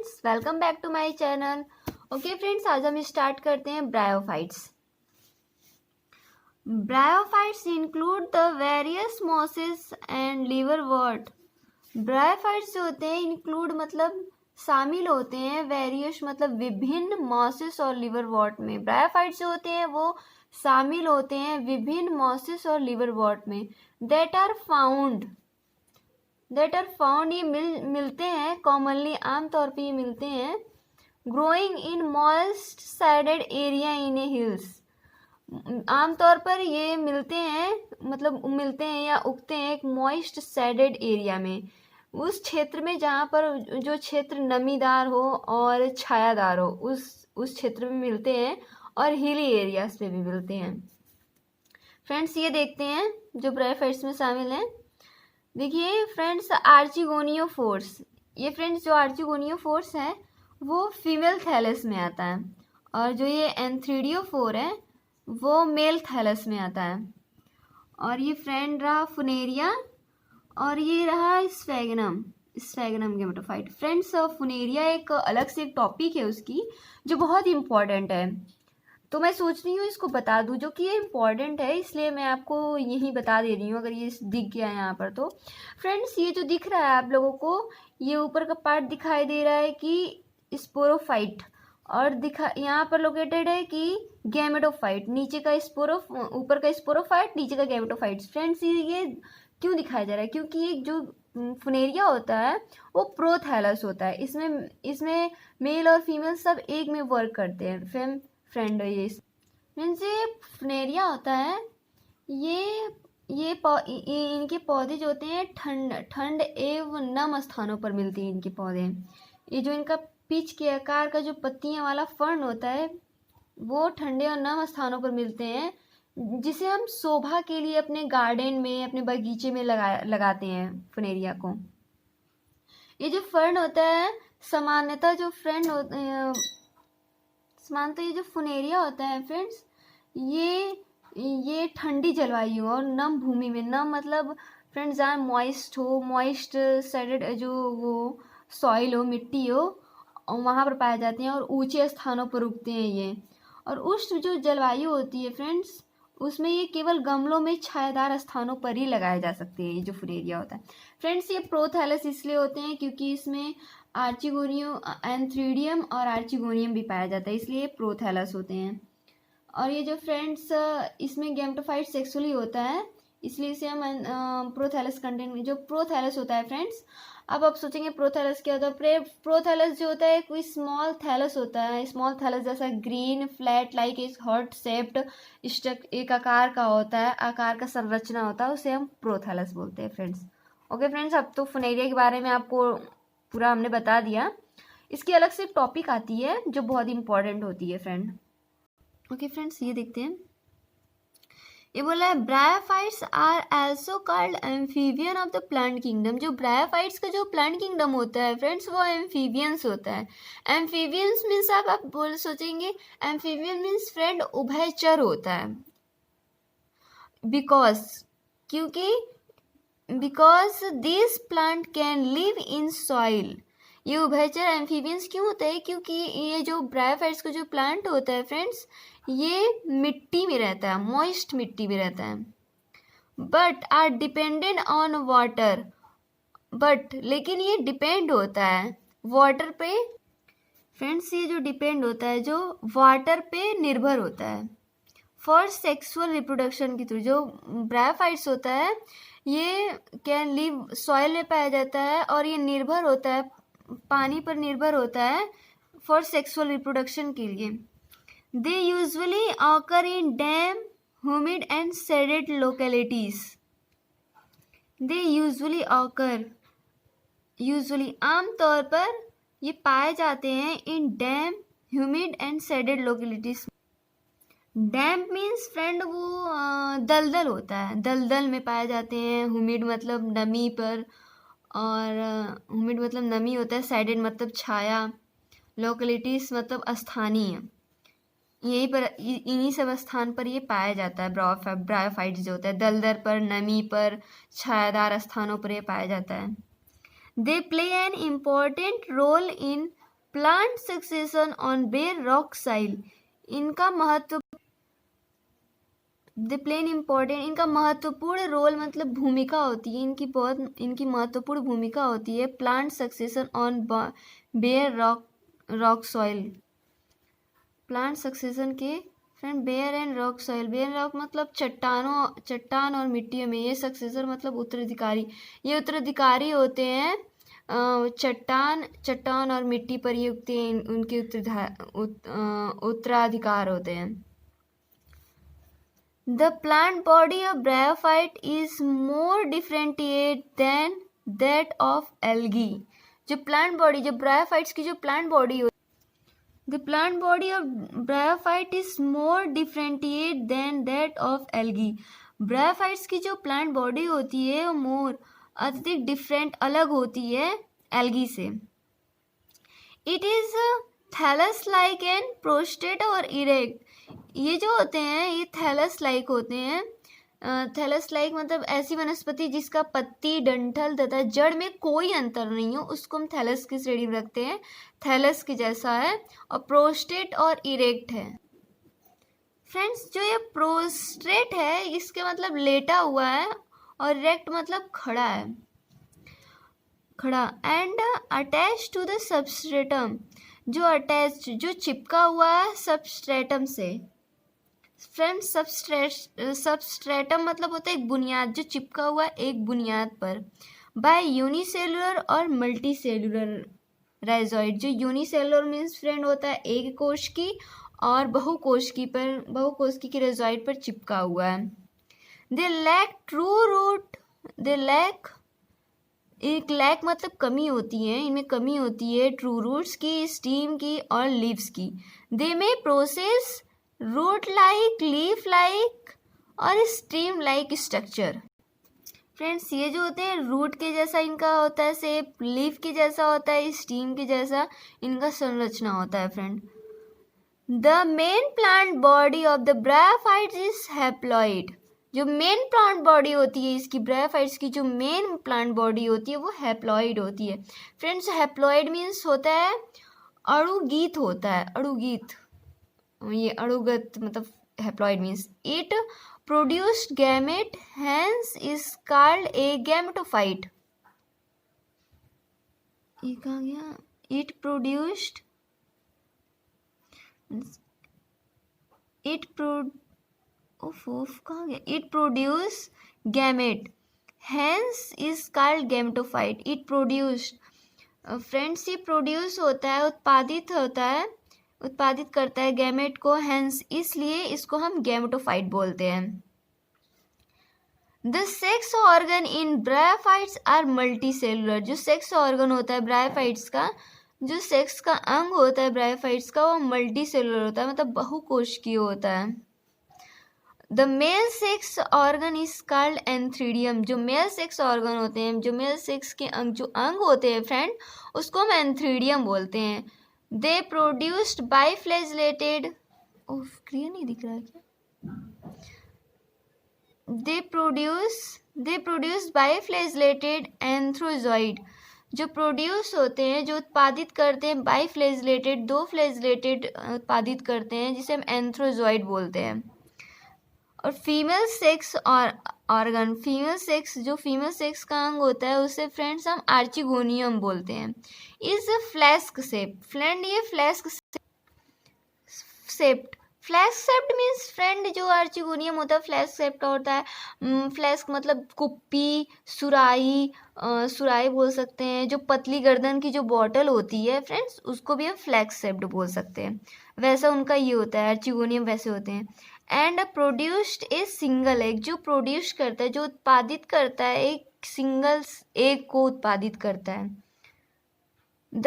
Friends, welcome back to my channel. Okay friends, आज हम start करते हैं bryophytes. Bryophytes include the various mosses and liverwort. Bryophytes जो होते हैं इंक्लूड मतलब शामिल होते हैं, वेरियस मतलब विभिन्न मॉसेस और लिवरवर्ट में। ब्रायोफाइट्स जो होते हैं वो शामिल होते हैं विभिन्न मॉसेस और लिवरवर्ट में। दैट आर फाउंड ये मिलते हैं कॉमनली, आमतौर पे ये मिलते हैं growing in moist sided area in A hills. आमतौर पर ये मिलते हैं या उगते हैं एक मॉइस्ट साइडेड एरिया में, उस क्षेत्र में जहाँ पर जो क्षेत्र नमीदार हो और छायादार हो, उस क्षेत्र में मिलते हैं, और हिली एरियाज पे भी मिलते हैं। फ्रेंड्स, ये देखते हैं जो ब्रायोफाइट्स में शामिल हैं। देखिए फ्रेंड्स, आर्चिगोनियोफोर्स। ये फ्रेंड्स जो आर्चिगोनियोफोर्स है वो फीमेल थैलस में आता है, और जो ये एंथ्रीडियोफोर है वो मेल थैलस में आता है। और ये फ्रेंड रहा फुनेरिया, और ये रहा स्फेगनम गेमेटोफाइट। फ्रेंड्स, फुनेरिया एक अलग से एक टॉपिक है उसकी जो बहुत इम्पॉर्टेंट है, तो मैं सोच रही हूँ इसको बता दूँ, जो कि ये इम्पॉर्टेंट है इसलिए मैं आपको यही बता दे रही हूँ। अगर ये दिख गया है यहाँ पर तो फ्रेंड्स, ये जो दिख रहा है आप लोगों को, ये ऊपर का पार्ट दिखाई दे रहा है कि स्पोरोफाइट, और यहाँ पर लोकेटेड है कि गैमेटोफाइट। ऊपर का स्पोरोफाइट, नीचे का गैमेटोफाइट। फ्रेंड्स, ये क्यों दिखाया जा रहा है? क्योंकि ये जो फुनेरिया होता है वो प्रोथैलस होता है, इसमें मेल और फीमेल सब एक में वर्क करते हैं। फ्रेंड ये फुनेरिया होता है, इनके पौधे जो होते हैं ठंड एवं नम स्थानों पर मिलते हैं इनके पौधे। ये जो इनका पिच के आकार का जो पत्तियां वाला फर्न होता है वो ठंडे और नम स्थानों पर मिलते हैं, जिसे हम शोभा के लिए अपने गार्डन में, अपने बगीचे में लगाते हैं फुनेरिया को। ये जो फर्न होता है सामान्यतः ये जो फुनेरिया होता है फ्रेंड्स, ये ठंडी जलवायु और नम भूमि में, नम मतलब फ्रेंड्स जहाँ मॉइस्ट साइडेड जो वो सॉइल हो, मिट्टी हो, और वहाँ पर पाए जाते हैं, और ऊंचे स्थानों पर उगते हैं ये। और उष्ण जो जलवायु होती है फ्रेंड्स, उसमें ये केवल गमलों में छायादार स्थानों पर ही लगाए जा सकते हैं। ये जो फुनेरिया होता है फ्रेंड्स, ये प्रोथैलस इसलिए होते हैं क्योंकि इसमें एंथ्रीडियम और आर्चिगोनियम भी पाया जाता है, इसलिए प्रोथैलस होते हैं। और ये जो फ्रेंड्स इसमें गैमेटोफाइट सेक्सुअली होता है, इसलिए इसे हम प्रोथैलस कंटेंट, जो प्रोथैलस होता है फ्रेंड्स। अब आप सोचेंगे प्रोथैलस क्या होता है? प्रोथैलस जो होता है कोई स्मॉल थैलस होता है, स्मॉल थैलस जैसा ग्रीन फ्लैट लाइक एक हार्ट शेप्ड एक आकार का होता है, आकार का संरचना होता है, उसे हम प्रोथैलस बोलते हैं फ्रेंड्स। ओके फ्रेंड्स, अब तो फुनेरिया के बारे में आपको पूरा हमने बता दिया। इसकी अलग से टॉपिक आती है जो बहुत इंपॉर्टेंट होती है फ्रेंड। ओके फ्रेंड्स, ये देखते हैं। ये बोला है bryophytes are also called amphibian of the plant kingdom. जो ब्रायोफाइट्स का जो प्लांट किंगडम होता है फ्रेंड्स, वो एम्फीबियंस होता है। एम्फीबियंस मीन्स आप सोचेंगे एम्फीबियन मीन्स फ्रेंड उभयचर होता है, because this plant can live in soil. ये उभयचर एम्फीबियंस क्यों होता है? क्योंकि ये जो ब्रायोफाइट्स का जो प्लांट होता है फ्रेंड्स, ये मिट्टी में रहता है, मॉइस्ट मिट्टी में रहता है, but are dependent on water. लेकिन ये डिपेंड होता है वाटर पे फ्रेंड्स, ये जो डिपेंड होता है जो वाटर पे निर्भर होता है फॉर सेक्सुअल रिप्रोडक्शन के थ्रू। जो ब्रायोफाइट्स होता है ये कैन लिव सॉइल में पाया जाता है, और ये निर्भर होता है, पानी पर निर्भर होता है फॉर सेक्सुअल रिप्रोडक्शन के लिए। They usually occur in damp, humid and shaded localities. They usually आमतौर पर ये पाए जाते हैं in damp, humid and shaded localities. Damp means friend वो दलदल होता है, दलदल में पाए जाते हैं। ह्यूमिड मतलब नमी पर, और ह्यूमिड मतलब नमी होता है, साइडेड मतलब छाया, लोकेलिटीज मतलब स्थानीय। यहीं पर इन्हीं सब स्थान पर ये पाया जाता है। ब्रायोफाइट्स जो होता है दलदल पर, नमी पर, छायादार स्थानों पर ये पाया जाता है। They play an important role in plant succession on bare rock soil, इनका महत्व द प्लेन इम्पोर्टेंट, इनका महत्वपूर्ण रोल मतलब भूमिका होती है, इनकी महत्वपूर्ण भूमिका होती है plant succession on bare rock soil, plant succession के friend bare and rock soil, bare rock मतलब चट्टान और मिट्टियों में, ये सक्सेसर मतलब उत्तराधिकारी, ये उत्तराधिकारी होते हैं चट्टान और मिट्टी पर ये उनके उत्तराधिकार होते हैं। The plant body of bryophyte is more differentiated than that of algae, जो प्लांट बॉडी, जो ब्रायोफाइट्स की जो प्लांट बॉडी होती है, the plant body of bryophyte is more differentiated than that of algae, bryophytes की जो प्लांट बॉडी होती है वो मोर अत्यधिक डिफरेंट अलग होती है एल्गी से। It is thallus like and prostrate और इरेक्ट, ये जो होते हैं ये थैलस लाइक होते हैं। थैलस लाइक मतलब ऐसी वनस्पति जिसका पत्ती, डंठल तथा जड़ में कोई अंतर नहीं हो, उसको हम थैलस की श्रेणी में रखते हैं, थैलस के जैसा है। और प्रोस्टेट और इरेक्ट है। फ्रेंड्स जो ये प्रोस्ट्रेट है इसके मतलब लेटा हुआ है और इरेक्ट मतलब खड़ा है, खड़ा। And attach to the substratum, जो चिपका हुआ है सबस्ट्रेटम से। फ्रेंड्स सबस्ट्रेटम मतलब होता है एक बुनियाद, जो चिपका हुआ है एक बुनियाद पर। बाय यूनिसेलुलर और मल्टीसेलुलर राइजोइड, जो यूनिसेलुलर मीन्स फ्रेंड होता है एक कोश की, और बहुकोशिकी की राइजोइड पर चिपका हुआ है। दे लैक ट्रू रूट, एक लैक मतलब कमी होती है, इनमें कमी होती है ट्रू रूट्स की, स्टीम की और लीव्स की। They may possess root like, leaf like और स्टीम लाइक स्ट्रक्चर। फ्रेंड्स ये जो होते हैं रूट के जैसा इनका होता है शेप, लीफ के जैसा होता है, स्टीम के जैसा इनका संरचना होता है। Friend the main plant body of the bryophytes is haploid, जो मेन प्लांट बॉडी होती है इसकी, ब्रायोफाइट्स की जो मेन प्लांट बॉडी होती है वो हैप्लॉइड होती है। फ्रेंड्स हैप्लॉइड मीन्स होता है अणुगीत होता है, अणुगीत, ये अणुगत मतलब haploid means it produced gamete hence is called a gametophyte. ये कहाँ गया, इट प्रोड्यूस्ड, कहाँ गया, it produce gamete hence is called gametophyte. It produced friends ये प्रोड्यूस होता है, उत्पादित करता है गैमेट को, हैंस इसलिए इसको हम गैमेटोफाइट बोलते हैं। The sex organ in bryophytes are multicellular, जो सेक्स ऑर्गन होता है ब्रायोफाइट्स का, जो सेक्स का अंग होता है ब्रायोफाइट्स का वो मल्टीसेलुलर होता है, मतलब बहुकोशिकीय होता है। The male sex organ is called antheridium, जो मेल सेक्स ऑर्गन होते हैं, जो मेल सेक्स के अंग होते हैं फ्रेंड, उसको हम एंथ्रीडियम बोलते हैं। दे प्रोड्यूस्ड बाइफ्लैजेलेटेड, क्लियर नहीं दिख रहा क्या, दे प्रोड्यूस बाइफ्लैजेलेटेड एंथ्रोजॉइड, जो प्रोड्यूस होते हैं, जो उत्पादित करते हैं बाइफ्लैजेलेटेड, दो फ्लैजेलेटेड उत्पादित करते हैं, जिसे हम एंथ्रोजॉइड बोलते हैं। और फीमेल सेक्स ऑर्गन, जो फीमेल सेक्स का अंग होता है उसे फ्रेंड्स हम आर्चिगोनियम बोलते हैं। इज फ्लैस्क शेप, फ्रेंड ये फ्लैस्क शेप्ड मीन्स फ्रेंड जो आर्चिगोनियम होता है फ्लैस्क शेप्ड होता है। फ्लैस्क मतलब कुप्पी, सुराही बोल सकते हैं, जो पतली गर्दन की जो बॉटल होती है फ्रेंड्स उसको भी हम फ्लैक्स शेप्ड बोल सकते हैं, वैसा उनका ये होता है, आर्चिगोनियम वैसे होते हैं। And produced a single egg, जो प्रोड्यूस करता है, जो उत्पादित करता है एक सिंगल एग को उत्पादित करता है। The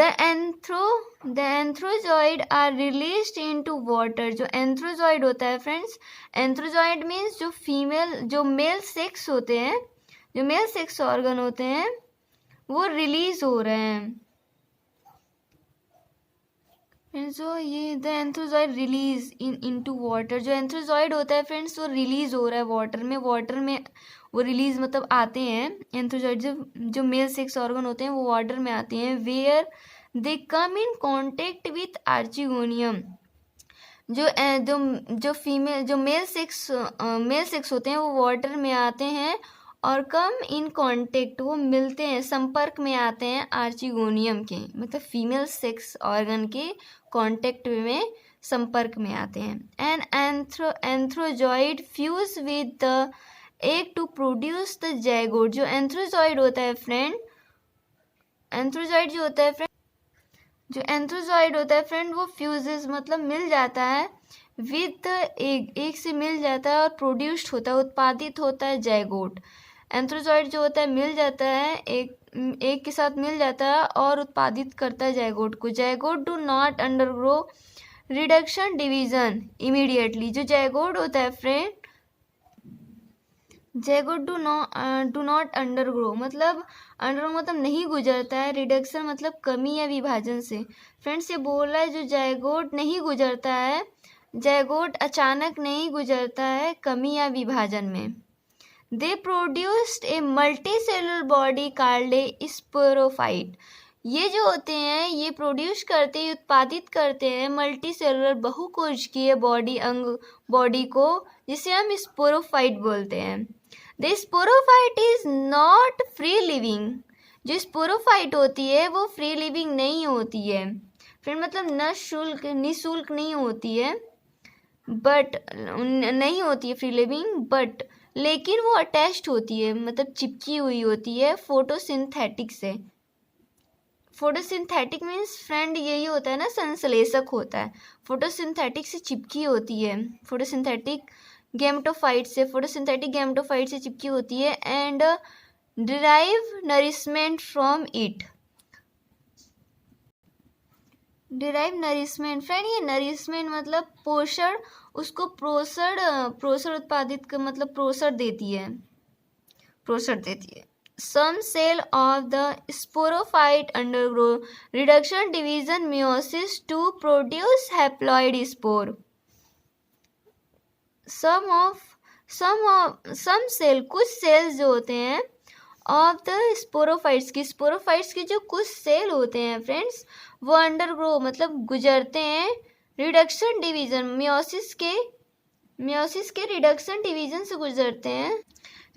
antherozoid are released into water, जो एंथ्रोजॉइड होता है फ्रेंड्स, एंथ्रोजॉइड मीन्स जो मेल सेक्स होते हैं, जो मेल सेक्स ऑर्गन होते हैं वो रिलीज हो रहे हैं। जो ये the antherozoid release into water, जो एंथ्रोजॉइड होता है फ्रेंड्स वो रिलीज हो रहा है वाटर में वो रिलीज मतलब आते हैं एंथ्रोजॉइड, जो मेल सेक्स ऑर्गन होते हैं वो वाटर में आते हैं। Where they come in contact with archegonium. जो फीमेल जो मेल सेक्स होते हैं वो वाटर में आते हैं और कम इन कांटेक्ट, वो मिलते हैं, संपर्क में आते हैं आर्चिगोनियम के, मतलब फीमेल सेक्स ऑर्गन के कांटेक्ट में, संपर्क में आते हैं। An antherozoid fuse with the egg to produce the zygote. जो एंथ्रोजॉइड होता है फ्रेंड, एंथ्रोजॉइड जो होता है फ्रेंड, जो एंथ्रोजॉइड होता है फ्रेंड वो फ्यूजेस मतलब मिल जाता है विद द एग, एक से मिल जाता है और प्रोड्यूस्ड होता है, उत्पादित होता है जाइगोट। एंथ्रोजॉइड जो होता है मिल जाता है, एक के साथ मिल जाता है और उत्पादित करता है जाइगोट को। Zygote do not undergo reduction division immediately. जो जाइगोट होता है फ्रेंड, जाइगोट डू नॉट अंडरग्रो मतलब अंडरग्रो मतलब नहीं गुजरता है, रिडक्शन मतलब कमी या विभाजन से। फ्रेंड्स ये बोल रहा है जो जाइगोट नहीं गुजरता है, जाइगोट अचानक नहीं गुजरता है कमी या विभाजन में। दे produced a multi cellular body called a sporophyte. ये जो होते हैं ये प्रोड्यूस करते हैं, उत्पादित करते हैं मल्टी सेलुलर बहुकोशिकीय बॉडी को, जिसे हम स्पोरोफाइट बोलते हैं। The sporophyte is not free living. जो स्पोरोफाइट होती है वो फ्री लिविंग नहीं होती है, फिर मतलब निःशुल्क नहीं होती है, बट नहीं होती है फ्री लिविंग, बट लेकिन वो अटैच्ड होती है, मतलब चिपकी हुई होती है फोटोसिंथेटिक से। फोटोसिंथेटिक मीन्स फ्रेंड यही होता है ना, संश्लेषक होता है, फोटोसिंथेटिक से चिपकी होती है, फोटोसिंथेटिक गैमेटोफाइट से चिपकी होती है। And derive nourishment from it. Derive nourishment friend, ये नरिशमेंट मतलब पोषण, उसको पोषण उत्पादित मतलब पोषण देती है। Some cell of the sporophyte undergo reduction division meiosis to produce haploid spore. Some cell, कुछ सेल्स जो होते हैं ऑफ द स्पोरोफाइट्स की जो कुछ सेल होते हैं फ्रेंड्स वो अंडरग्रो मतलब गुजरते हैं रिडक्शन डिवीजन, मियोसिस के रिडक्शन डिवीजन से गुजरते हैं।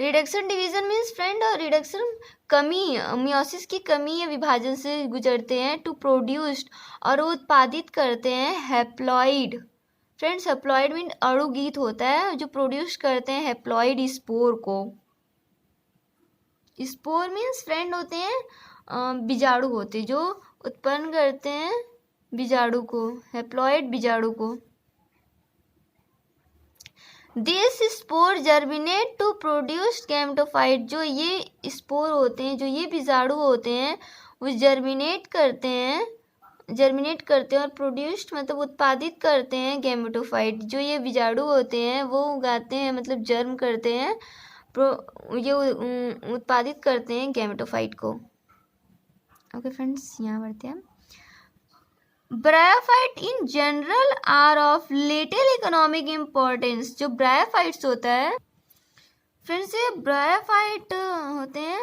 रिडक्शन डिवीजन मीन्स फ्रेंड और रिडक्शन कमी, मियोसिस की कमी या विभाजन से गुजरते हैं टू प्रोड्यूस्ड और उत्पादित करते हैं हैप्लॉइड। फ्रेंड्स हैप्लॉइड मीन अणुगीत होता है जो प्रोड्यूस करते हैं हैप्लॉइड स्पोर को। स्पोर मीन्स फ्रेंड होते हैं बीजाणु होते जो उत्पन्न करते हैं बीजाणु को, हैप्लॉइड बीजाणु को। This spore germinate to produce gametophyte. जो ये स्पोर होते हैं, जो ये बीजाणु होते हैं वो जर्मिनेट करते हैं और प्रोड्यूस्ड मतलब उत्पादित करते हैं गैमेटोफाइट। जो ये बीजाणु होते हैं वो उगाते हैं मतलब जर्म करते हैं, ये उत्पादित करते हैं गैमेटोफाइट को। ओके फ्रेंड्स यहाँ बढ़ते हैं। Bryophyte in general R of little economic importance. जो ब्रायोफाइट्स होता है फ्रेंड्स, ये ब्रायोफाइट होते हैं,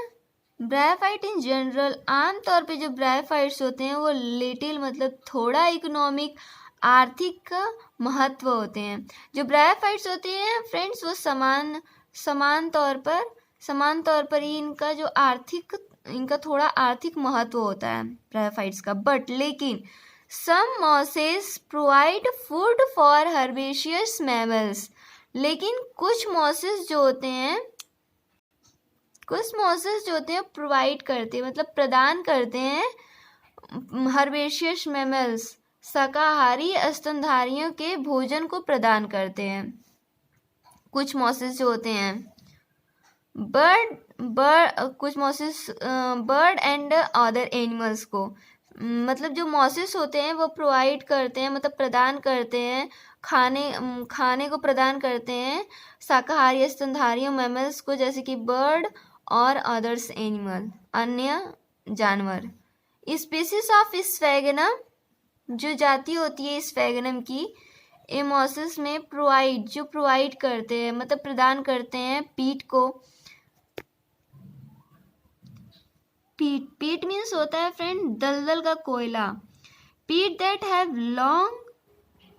ब्रायोफाइट इन जनरल आमतौर पे जो ब्रायोफाइट्स होते हैं वो लिटिल मतलब थोड़ा इकोनॉमिक आर्थिक महत्व होते हैं। जो ब्रायोफाइट्स होते हैं फ्रेंड्स वो समान तौर पर ही इनका थोड़ा आर्थिक महत्व होता है ब्रायोफाइट्स का। बट लेकिन some mosses provide food for herbaceous mammals. लेकिन कुछ मॉसेस जो होते हैं प्रोवाइड करते हैं मतलब प्रदान करते हैं हर्बेशियस मैमल्स, शाकाहारी स्तनधारियों के भोजन को प्रदान करते हैं। कुछ मॉसेस जो होते हैं बर्ड एंड अदर एनिमल्स को, मतलब जो मॉसेस होते हैं वो प्रोवाइड करते हैं मतलब प्रदान करते हैं खाने को प्रदान करते हैं शाकाहारी स्तनधारियों मैमल्स को, जैसे कि बर्ड और अदर्स एनिमल, अन्य जानवर। स्पीसीज ऑफ स्फैगनम, जो जाति होती है स्फैगनम की, एमोसिस में प्रोवाइड करते हैं मतलब प्रदान करते हैं पीट को, पीट, पीट मीन्स होता है फ्रेंड दलदल का कोयला। Peat that have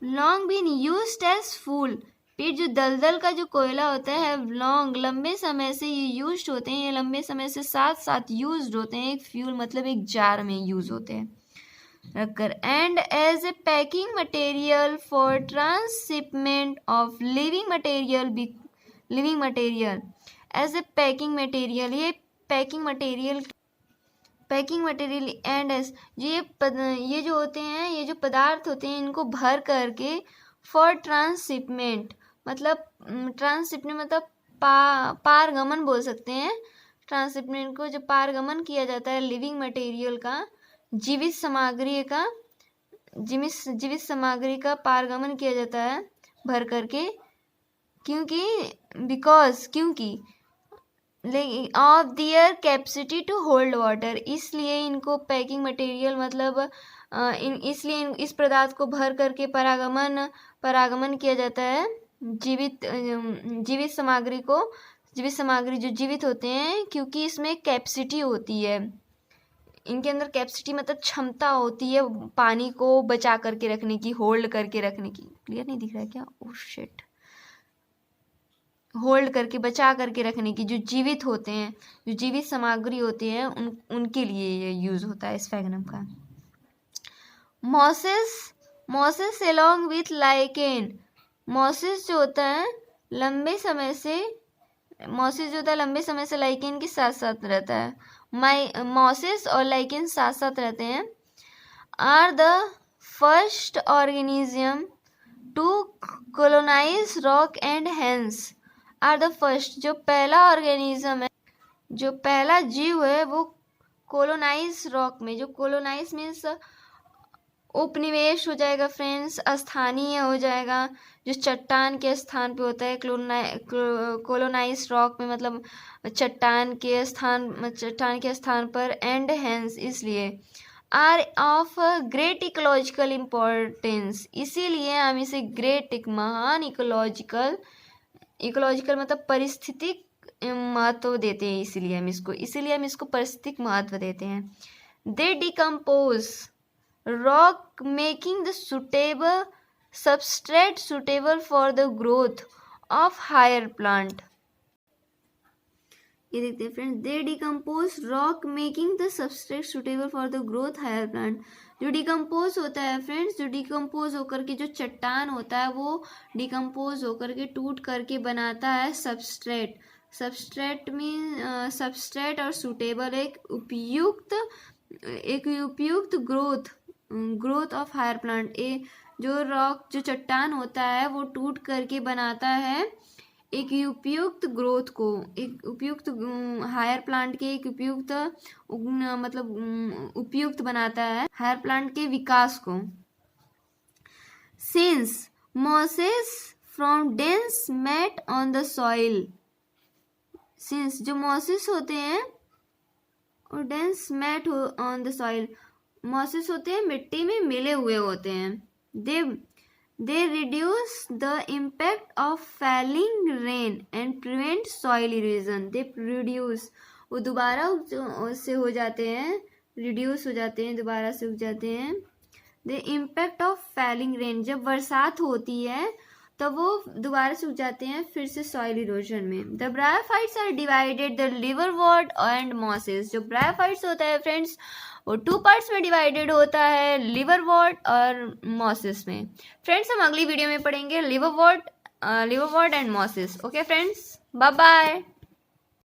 long been used as fuel, peat जो दलदल का जो कोयला होता है लॉन्ग लंबे समय से ये यूज्ड होते हैं, ये लंबे समय से साथ साथ यूज्ड होते हैं, एक फ्यूल मतलब एक जार में यूज होते हैं रखकर। And as a packing material for transshipment of living material as a packing material, ये पैकिंग मटेरियल एंड एस ये जो होते हैं, ये जो पदार्थ होते हैं इनको भर करके फॉर ट्रांसशिपमेंट मतलब पारगमन बोल सकते हैं। ट्रांसशिपमेंट को जो पारगमन किया जाता है लिविंग मटेरियल का, जीवित सामग्री का पारगमन किया जाता है भर करके, क्योंकि of their capacity to hold water, इसलिए इनको पैकिंग मटेरियल मतलब इसलिए इस पदार्थ को भर करके परागमन किया जाता है जीवित सामग्री जो जीवित होते हैं, क्योंकि इसमें कैपेसिटी होती है, इनके अंदर कैपेसिटी मतलब क्षमता होती है पानी को बचा करके रखने की, होल्ड करके रखने की। क्लियर नहीं दिख रहा है क्या? ओह शिट, होल्ड करके बचा करके रखने की, जो जीवित होते हैं, जो जीवित सामग्री होती है उनके लिए ये यूज होता है स्फैगनम का। Mosses along with lichen, mosses जो होता है लंबे समय से लाइकेन के साथ साथ रहता है। मॉसेस और लाइकेन साथ साथ रहते हैं। Are the first organism to colonise rock and hence, are the first, जो पहला ऑर्गेनिज्म है, जो पहला जीव है वो कोलोनाइज रॉक में, जो कोलोनाइज मीन्स उपनिवेश हो जाएगा फ्रेंड्स, स्थानीय हो जाएगा, जो चट्टान के स्थान पे होता है। कोलोनाइज रॉक में मतलब चट्टान के स्थान पर, एंड हेंस इसलिए, are of great ecological importance, इसीलिए हम इसे ग्रेट एक महान इकोलॉजिकल मतलब पारिस्थितिक महत्व देते हैं, इसीलिए हम इसको पारिस्थितिक महत्व देते हैं। They decompose rock making the suitable substrate suitable for the growth of higher plant. ये देखते हैं friends, they decompose rock making the substrate suitable for the growth higher plant. जो डिकम्पोज होता है फ्रेंड्स, जो डिकम्पोज होकर के जो चट्टान होता है वो डिकम्पोज होकर के टूट करके बनाता है सबस्ट्रेट। सबस्ट्रेट और सुटेबल एक उपयुक्त ग्रोथ ऑफ हायर प्लांट। जो चट्टान होता है वो टूट करके बनाता है एक उपयुक्त ग्रोथ को, एक उपयुक्त हायर प्लांट के एक उपयुक्त मतलब उपयुक्त बनाता है हायर प्लांट के विकास को। Since mosses from dense mat on the soil, since जो मॉसेस होते हैं और dense mat on the soil, mosses होते हैं मिट्टी में मिले हुए होते हैं। They reduce the impact of falling rain and prevent soil erosion. They produce, वो दोबारा से हो जाते हैं, रिड्यूस हो जाते हैं, दोबारा से उग जाते हैं। The impact of falling rain, जब बरसात होती है तब वो दोबारा से उग जाते हैं फिर से सॉइल इरोजन में। The bryophytes are divided the liverwort and mosses. जो bryophytes होता है फ्रेंड्स वो 2 पार्ट्स में डिवाइडेड होता है, लिवरवॉर्ट और मॉसेस में। फ्रेंड्स हम अगली वीडियो में पढ़ेंगे liverwort and mosses. Okay friends, bye bye.